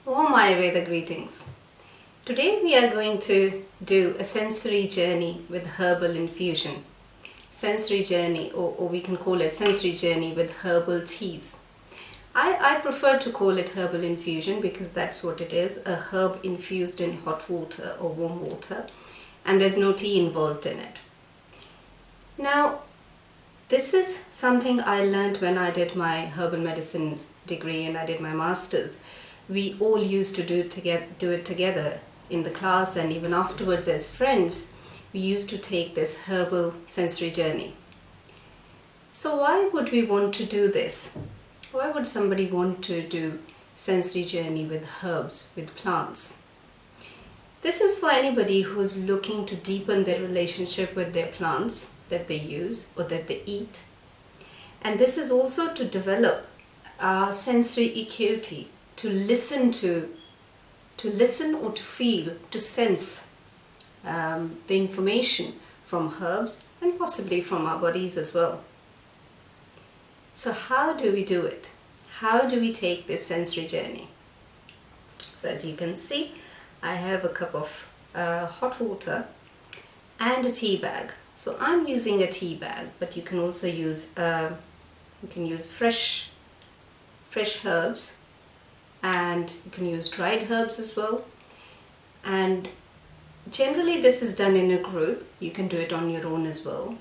Oh my Ayurveda greetings. Today we are going to do a sensory journey with herbal infusion. Sensory journey, or we can call it sensory journey with herbal teas. I prefer to call it herbal infusion because that's what it is, a herb infused in hot water or warm water, and there's no tea involved in it. Now, this is something I learned when I did my herbal medicine degree and I did my master's. We all used to do it together in the class, and even afterwards as friends, we used to take this herbal sensory journey. So why would we want to do this? Why would somebody want to do sensory journey with herbs, with plants? This is for anybody who's looking to deepen their relationship with their plants that they use or that they eat. And this is also to develop our sensory acuity, to listen or to feel, to sense the information from herbs and possibly from our bodies as well. So how do we do it? How do we take this sensory journey? So as you can see, I have a cup of hot water and a tea bag. So I'm using a tea bag, but you can also use fresh herbs, and you can use dried herbs as well. And generally this is done in a group. You can do it on your own as well.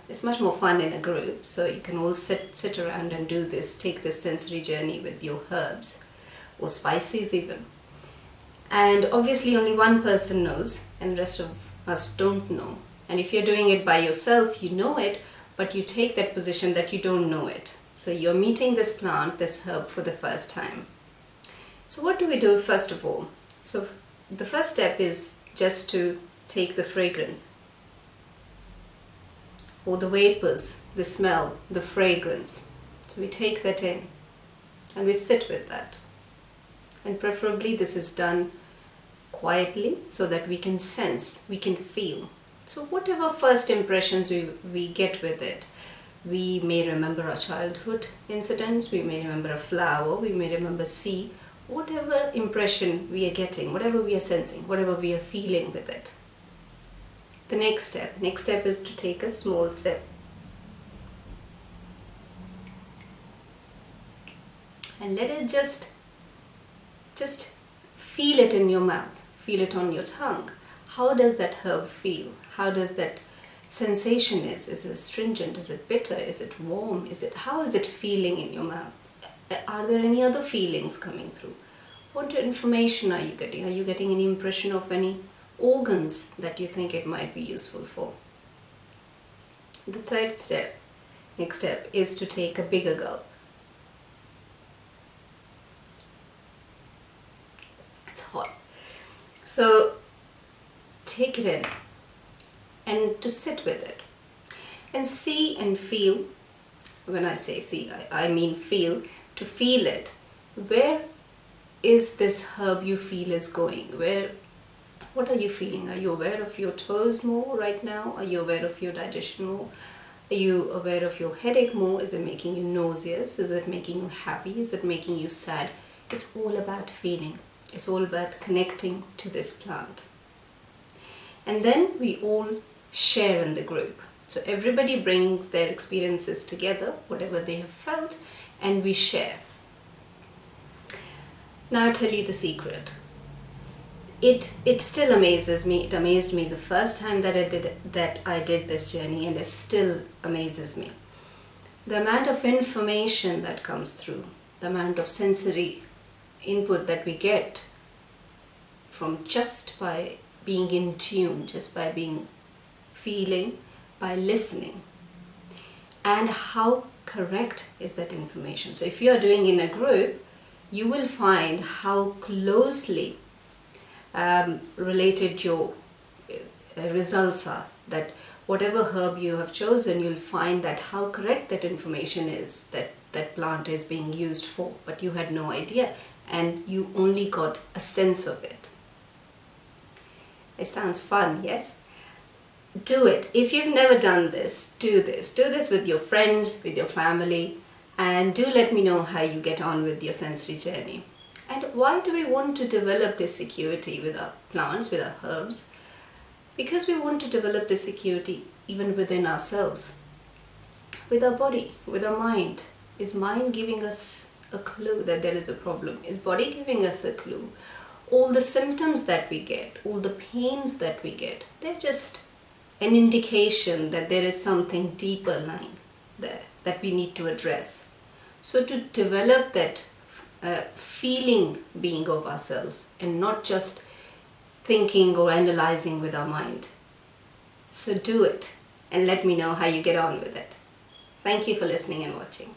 It's much more fun in a group, so you can all sit around and do this, take this sensory journey with your herbs or spices even. And obviously only one person knows and the rest of us don't know. And if you're doing it by yourself, you know it, but you take that position that you don't know it. So you're meeting this plant, this herb, for the first time. So what do we do first of all? So the first step is just to take the fragrance, or the vapors, the smell, the fragrance. So we take that in and we sit with that. And preferably this is done quietly so that we can sense, we can feel. So whatever first impressions we get with it, we may remember our childhood incidents, we may remember a flower, we may remember sea, whatever impression we are getting, whatever we are sensing, whatever we are feeling with it. The next step is to take a small sip. And let it just feel it in your mouth, feel it on your tongue. How does that herb feel? How does that sensation is? Is it astringent? Is it bitter? Is it warm? How is it feeling in your mouth? Are there any other feelings coming through? What information are you getting? Are you getting any impression of any organs that you think it might be useful for? The next step is to take a bigger gulp. It's hot. So take it in and to sit with it and see and feel. When I say see, I mean feel. To feel it. Where is this herb you feel is going? What are you feeling? Are you aware of your toes more right now? Are you aware of your digestion more? Are you aware of your headache more? Is it making you nauseous? Is it making you happy? Is it making you sad? It's all about feeling. It's all about connecting to this plant. And then we all share in the group. So everybody brings their experiences together, whatever they have felt, and we share. Now I'll tell you the secret. It still amazes me. It amazed me the first time that I did this journey, and it still amazes me. The amount of information that comes through, the amount of sensory input that we get from just by being in tune, just by being feeling, by listening, and how correct is that information. So if you are doing in a group, you will find how closely related your results are. That whatever herb you have chosen, you'll find that how correct that information is, that plant is being used for, but you had no idea and you only got a sense of it. It sounds fun, yes? Do it. If you've never done this, do this. Do this with your friends, with your family, and do let me know how you get on with your sensory journey. And why do we want to develop this security with our plants, with our herbs? Because we want to develop this security even within ourselves, with our body, with our mind. Is mind giving us a clue that there is a problem? Is body giving us a clue? All the symptoms that we get, all the pains that we get, they're just an indication that there is something deeper lying there that we need to address. So to develop that feeling being of ourselves and not just thinking or analyzing with our mind. So do it and let me know how you get on with it. Thank you for listening and watching.